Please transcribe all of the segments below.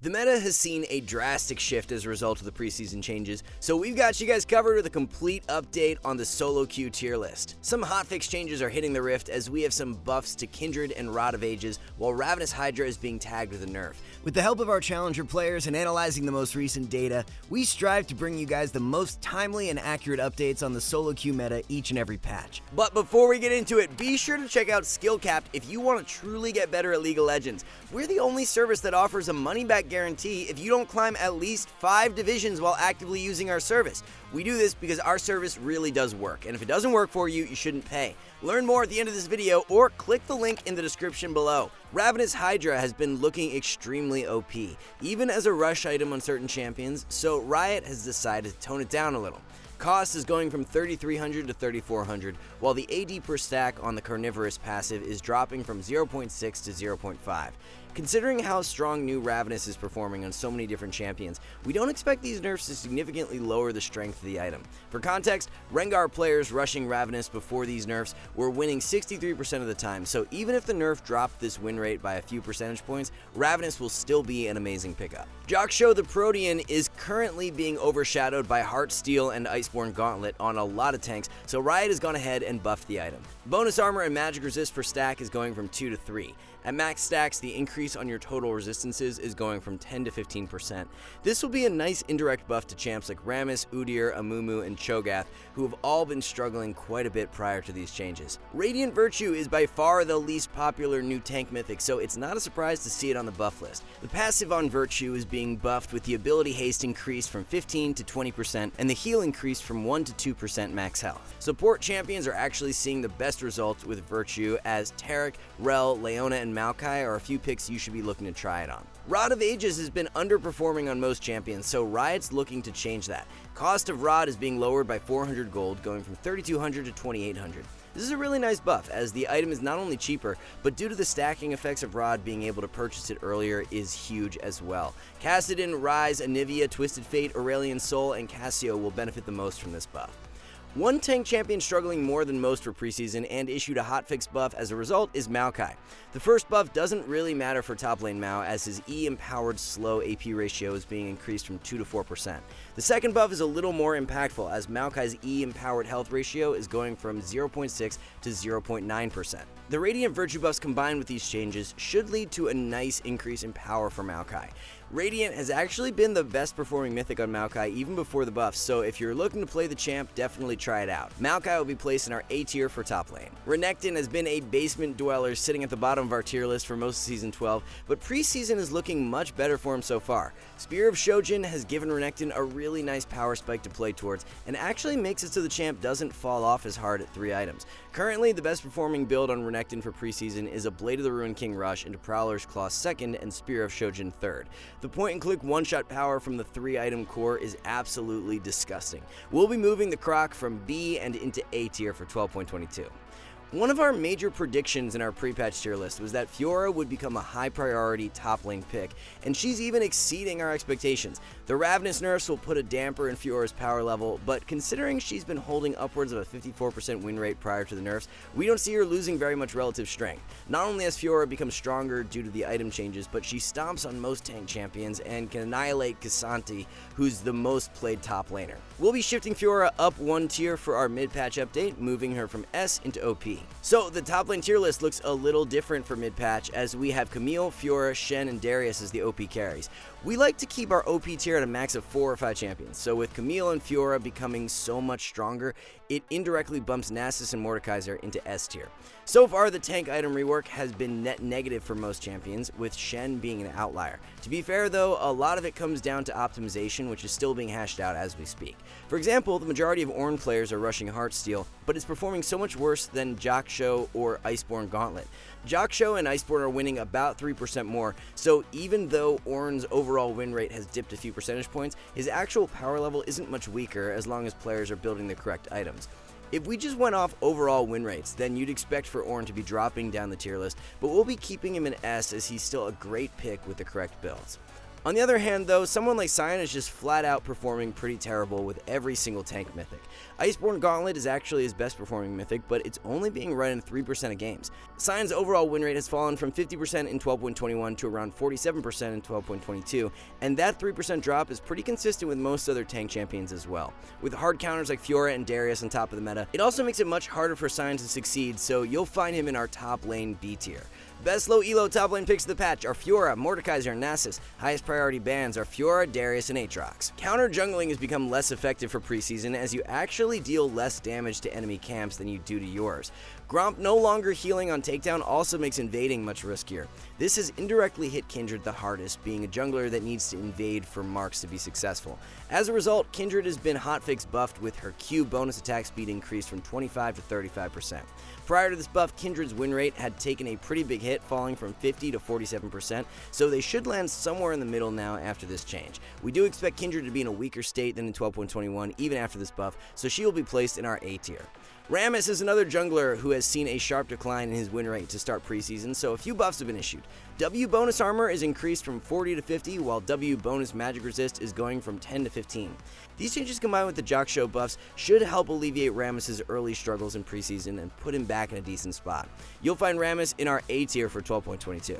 The meta has seen a drastic shift as a result of the preseason changes, so we've got you guys covered with a complete update on the solo queue tier list. Some hotfix changes are hitting the Rift as we have some buffs to Kindred and Rod of Ages, while Ravenous Hydra is being tagged with a nerf. With the help of our challenger players and analyzing the most recent data, we strive to bring you guys the most timely and accurate updates on the solo queue meta each and every patch. But before we get into it, be sure to check out SkillCapped if you want to truly get better at League of Legends. We're the only service that offers a money-back guarantee if you don't climb at least 5 divisions while actively using our service. We do this because our service really does work, and if it doesn't work for you, you shouldn't pay. Learn more at the end of this video or click the link in the description below. Ravenous Hydra has been looking extremely OP, even as a rush item on certain champions, so Riot has decided to tone it down a little. Cost is going from 3,300 to 3,400, while the AD per stack on the Carnivorous passive is dropping from 0.6 to 0.5. Considering how strong new Ravenous is performing on so many different champions, we don't expect these nerfs to significantly lower the strength of the item. For context, Rengar players rushing Ravenous before these nerfs were winning 63% of the time, so even if the nerf dropped this win rate by a few percentage points, Ravenous will still be an amazing pickup. Jokshow the Protean is currently being overshadowed by Heartsteel and Iceborne Gauntlet on a lot of tanks, so Riot has gone ahead and buffed the item. Bonus armor and magic resist per stack is going from 2 to 3. At max stacks, the increase on your total resistances is going from 10 to 15%. This will be a nice indirect buff to champs like Rammus, Udyr, Amumu, and Cho'Gath, who have all been struggling quite a bit prior to these changes. Radiant Virtue is by far the least popular new tank mythic, so it's not a surprise to see it on the buff list. The passive on Virtue is being buffed with the ability haste increased from 15 to 20%, and the heal increased from 1 to 2% max health. Support champions are actually seeing the best results with Virtue, as Taric, Rel, Leona, and Maokai are a few picks you should be looking to try it on. Rod of Ages has been underperforming on most champions, so Riot's looking to change that. Cost of Rod is being lowered by 400 gold, going from 3,200 to 2,800. This is a really nice buff, as the item is not only cheaper, but due to the stacking effects of Rod, being able to purchase it earlier is huge as well. Kassadin, Ryze, Anivia, Twisted Fate, Aurelion Sol, and Cassio will benefit the most from this buff. One tank champion struggling more than most for preseason and issued a hotfix buff as a result is Maokai. The first buff doesn't really matter for top lane Mao, as his E-empowered slow AP ratio is being increased from 2 to 4%. The second buff is a little more impactful, as Maokai's E-empowered health ratio is going from 0.6 to 0.9%. The Radiant Virtue buffs combined with these changes should lead to a nice increase in power for Maokai. Radiant has actually been the best performing mythic on Maokai even before the buffs, so if you're looking to play the champ, definitely try it out. Maokai will be placed in our A tier for top lane. Renekton has been a basement dweller sitting at the bottom of our tier list for most of Season 12, but preseason is looking much better for him so far. Spear of Shojin has given Renekton a really nice power spike to play towards, and actually makes it so the champ doesn't fall off as hard at 3 items. Currently, the best performing build on Renekton for preseason is a Blade of the Ruined King Rush into Prowler's Claw 2nd and Spear of Shojin 3rd. The point-and-click one-shot power from the 3-item core is absolutely disgusting. We'll be moving the Croc from B and into A tier for 12.22. One of our major predictions in our pre-patch tier list was that Fiora would become a high priority top lane pick, and she's even exceeding our expectations. The Ravenous nerfs will put a damper in Fiora's power level, but considering she's been holding upwards of a 54% win rate prior to the nerfs, we don't see her losing very much relative strength. Not only has Fiora become stronger due to the item changes, but she stomps on most tank champions and can annihilate K'Sante, who's the most played top laner. We'll be shifting Fiora up 1 tier for our mid-patch update, moving her from S into OP. So the top lane tier list looks a little different for mid-patch, as we have Camille, Fiora, Shen, and Darius as the OP carries. We like to keep our OP tier at a max of 4 or 5 champions, so with Camille and Fiora becoming so much stronger, it indirectly bumps Nasus and Mordekaiser into S tier. So far, the tank item rework has been net negative for most champions, with Shen being an outlier. To be fair though, a lot of it comes down to optimization, which is still being hashed out as we speak. For example, the majority of Ornn players are rushing Heartsteel, but it's performing so much worse than Jokshow or Iceborne Gauntlet. Jokshow and Iceborne are winning about 3% more, so even though Ornn's overall win rate has dipped a few percentage points, his actual power level isn't much weaker as long as players are building the correct items. If we just went off overall win rates, then you'd expect for Ornn to be dropping down the tier list, but we'll be keeping him in S as he's still a great pick with the correct builds. On the other hand though, someone like Sion is just flat out performing pretty terrible with every single tank mythic. Iceborne Gauntlet is actually his best performing mythic, but it's only being run in 3% of games. Sion's overall win rate has fallen from 50% in 12.21 to around 47% in 12.22, and that 3% drop is pretty consistent with most other tank champions as well. With hard counters like Fiora and Darius on top of the meta, it also makes it much harder for Sion to succeed, so you'll find him in our top lane B tier. Best low elo top lane picks of the patch are Fiora, Mordekaiser, and Nasus. Highest priority bans are Fiora, Darius, and Aatrox. Counter jungling has become less effective for preseason as you actually deal less damage to enemy camps than you do to yours. Gromp no longer healing on takedown also makes invading much riskier. This has indirectly hit Kindred the hardest, being a jungler that needs to invade for marks to be successful. As a result, Kindred has been hotfix buffed with her Q bonus attack speed increased from 25 to 35%. Prior to this buff, Kindred's win rate had taken a pretty big hit, falling from 50 to 47%, so they should land somewhere in the middle now after this change. We do expect Kindred to be in a weaker state than in 12.21 even after this buff, so she will be placed in our A tier. Rammus is another jungler who has seen a sharp decline in his win rate to start preseason, so a few buffs have been issued. W bonus armor is increased from 40 to 50, while W bonus magic resist is going from 10 to 15. These changes combined with the Jock Show buffs should help alleviate Rammus' early struggles in preseason and put him back in a decent spot. You'll find Rammus in our A tier for 12.22.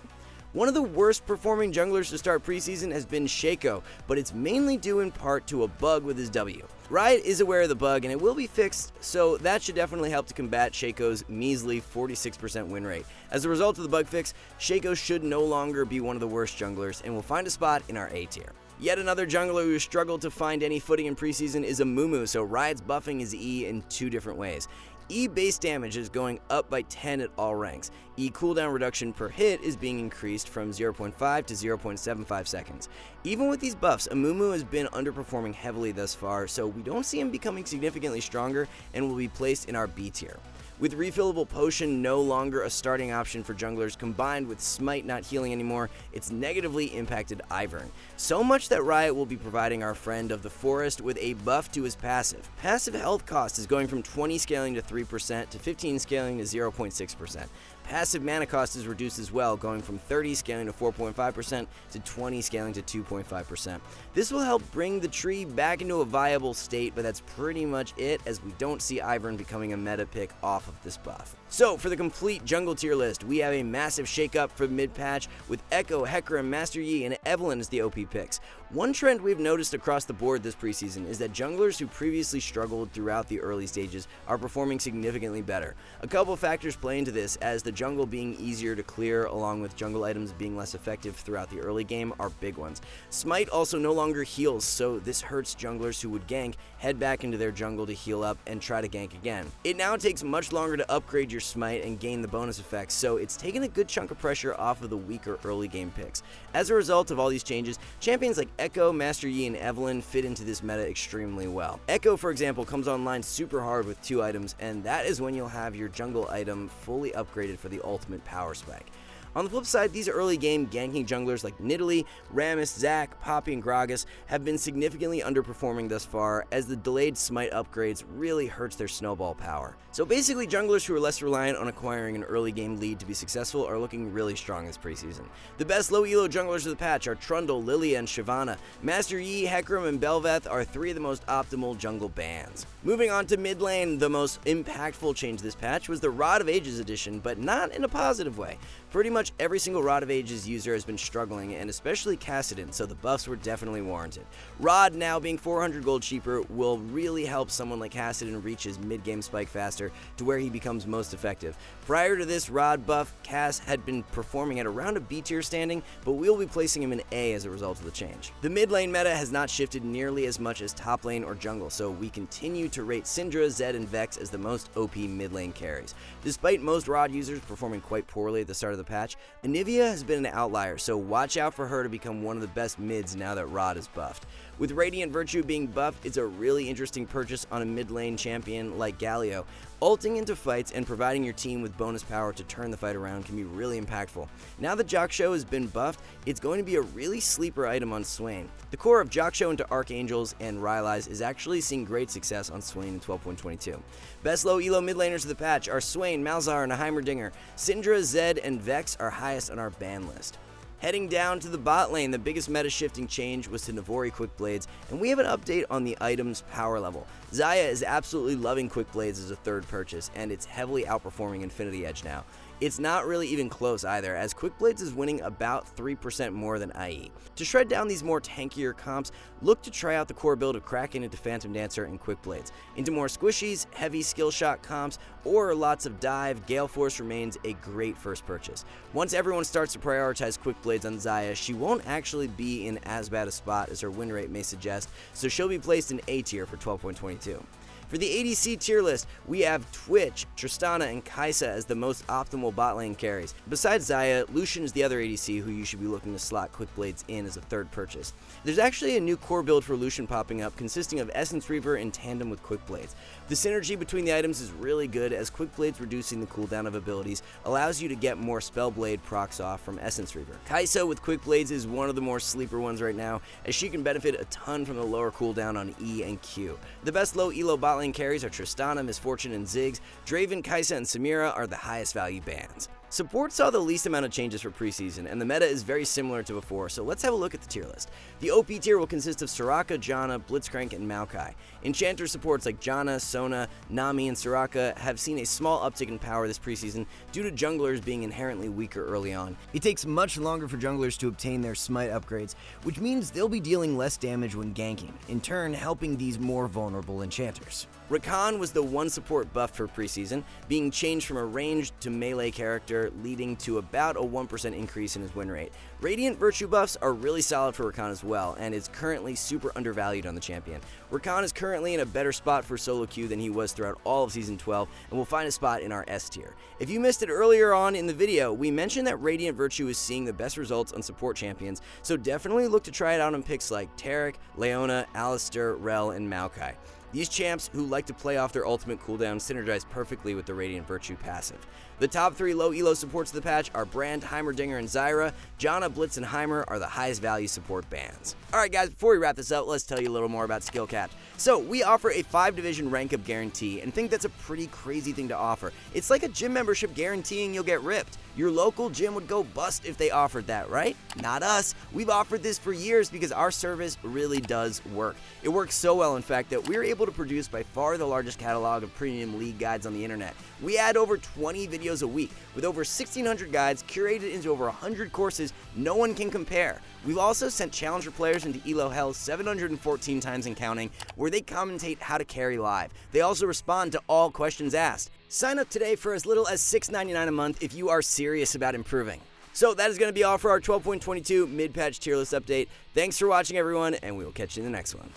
One of the worst performing junglers to start preseason has been Shaco, but it's mainly due in part to a bug with his W. Riot is aware of the bug and it will be fixed, so that should definitely help to combat Shaco's measly 46% win rate. As a result of the bug fix, Shaco should no longer be one of the worst junglers and will find a spot in our A tier. Yet another jungler who struggled to find any footing in preseason is Amumu, so Riot's buffing his E in two different ways. E base damage is going up by 10 at all ranks. E cooldown reduction per hit is being increased from 0.5 to 0.75 seconds. Even with these buffs, Amumu has been underperforming heavily thus far, so we don't see him becoming significantly stronger and will be placed in our B tier. With refillable potion no longer a starting option for junglers, combined with Smite not healing anymore, it's negatively impacted Ivern. So much that Riot will be providing our friend of the forest with a buff to his passive. Passive health cost is going from 20 scaling to 3% to 15 scaling to 0.6%. Passive mana cost is reduced as well, going from 30 scaling to 4.5% to 20 scaling to 2.5%. This will help bring the tree back into a viable state, but that's pretty much it, as we don't see Ivern becoming a meta pick off of this buff. So, for the complete jungle tier list, we have a massive shakeup for mid-patch with Echo, Hecarim, Master Yi, and Evelynn as the OP picks. One trend we've noticed across the board this preseason is that junglers who previously struggled throughout the early stages are performing significantly better. A couple factors play into this, as the jungle being easier to clear along with jungle items being less effective throughout the early game are big ones. Smite also no longer heals, so this hurts junglers who would gank, head back into their jungle to heal up, and try to gank again. It now takes much longer to upgrade your Smite and gain the bonus effects, so it's taken a good chunk of pressure off of the weaker early game picks. As a result of all these changes, champions like Echo, Master Yi, and Evelynn fit into this meta extremely well. Echo, for example, comes online super hard with 2 items, and that is when you'll have your jungle item fully upgraded for the ultimate power spike. On the flip side, these early game ganking junglers like Nidalee, Rammus, Zac, Poppy, and Gragas have been significantly underperforming thus far, as the delayed Smite upgrades really hurts their snowball power. So basically, junglers who are less reliant on acquiring an early game lead to be successful are looking really strong this preseason. The best low elo junglers of the patch are Trundle, Lilia, and Shyvana. Master Yi, Hecarim, and Bel'Veth are 3 of the most optimal jungle bans. Moving on to mid lane, the most impactful change this patch was the Rod of Ages edition, but not in a positive way. Pretty much every single Rod of Ages user has been struggling, and especially Kassadin, so the buffs were definitely warranted. Rod, now being 400 gold cheaper, will really help someone like Kassadin reach his mid-game spike faster to where he becomes most effective. Prior to this Rod buff, Cass had been performing at around a B tier standing, but we'll be placing him in A as a result of the change. The mid lane meta has not shifted nearly as much as top lane or jungle, so we continue to rate Syndra, Zed, and Vex as the most OP mid lane carries. Despite most Rod users performing quite poorly at the start of the patch, Anivia has been an outlier, so watch out for her to become one of the best mids now that Rod is buffed. With Radiant Virtue being buffed, it's a really interesting purchase on a mid lane champion like Galio. Ulting into fights and providing your team with bonus power to turn the fight around can be really impactful. Now that Jock Show has been buffed, it's going to be a really sleeper item on Swain. The core of Jock Show into Archangels and Rylai's is actually seeing great success on Swain in 12.22. Best low elo mid laners of the patch are Swain, Malzahar, and Heimerdinger. Syndra, Zed, and Vex are highest on our ban list. Heading down to the bot lane, the biggest meta shifting change was to Navori Quick Blades, and we have an update on the item's power level. Xayah is absolutely loving Quick Blades as a third purchase, and it's heavily outperforming Infinity Edge now. It's not really even close either, as Quick Blades is winning about 3% more than IE. To shred down these more tankier comps, look to try out the core build of Kraken into Phantom Dancer and Quick Blades. Into more squishies, heavy skill shot comps, or lots of dive, Gale Force remains a great first purchase. Once everyone starts to prioritize Quick Blades on Xayah, she won't actually be in as bad a spot as her win rate may suggest, so she'll be placed in A tier for 12.22. For the ADC tier list, we have Twitch, Tristana, and Kai'Sa as the most optimal bot lane carries. Besides Xayah, Lucian is the other ADC who you should be looking to slot Quick Blades in as a third purchase. There's actually a new core build for Lucian popping up consisting of Essence Reaver in tandem with Quick Blades. The synergy between the items is really good, as Quick Blades reducing the cooldown of abilities allows you to get more Spellblade procs off from Essence Reaver. Kai'Sa with Quick Blades is one of the more sleeper ones right now, as she can benefit a ton from the lower cooldown on E and Q. The best low elo bot lane carries are Tristana, Misfortune, and Ziggs. Draven, Kai'Sa, and Samira are the highest value bans. Support saw the least amount of changes for preseason, and the meta is very similar to before, so let's have a look at the tier list. The OP tier will consist of Soraka, Janna, Blitzcrank, and Maokai. Enchanter supports like Janna, Sona, Nami, and Soraka have seen a small uptick in power this preseason due to junglers being inherently weaker early on. It takes much longer for junglers to obtain their smite upgrades, which means they'll be dealing less damage when ganking, in turn helping these more vulnerable enchanters. Rakan was the one support buff for preseason, being changed from a ranged to melee character, leading to about a 1% increase in his win rate. Radiant Virtue buffs are really solid for Rakan as well, and is currently super undervalued on the champion. Rakan is currently in a better spot for solo queue than he was throughout all of Season 12, and will find a spot in our S tier. If you missed it earlier on in the video, we mentioned that Radiant Virtue is seeing the best results on support champions, so definitely look to try it out on picks like Taric, Leona, Alistar, Rel, and Maokai. These champs who like to play off their ultimate cooldown synergize perfectly with the Radiant Virtue passive. The top 3 low elo supports of the patch are Brand, Heimerdinger, and Zyra. Janna, Blitz, and Heimer are the highest value support bans. Alright guys, before we wrap this up, let's tell you a little more about SkillCapped. So, we offer a 5-division rank up guarantee, and think that's a pretty crazy thing to offer. It's like a gym membership guaranteeing you'll get ripped. Your local gym would go bust if they offered that, right? Not us. We've offered this for years because our service really does work. It works so well, in fact, that we're able to produce by far the largest catalog of premium league guides on the internet. We add over 20 videos a week, with over 1,600 guides curated into over 100 courses no one can compare. We've also sent challenger players into Elo Hell 714 times and counting, where they commentate how to carry live. They also respond to all questions asked. Sign up today for as little as $6.99 a month if you are serious about improving. So that is going to be all for our 12.22 mid-patch tier list update. Thanks for watching, everyone, and we will catch you in the next one.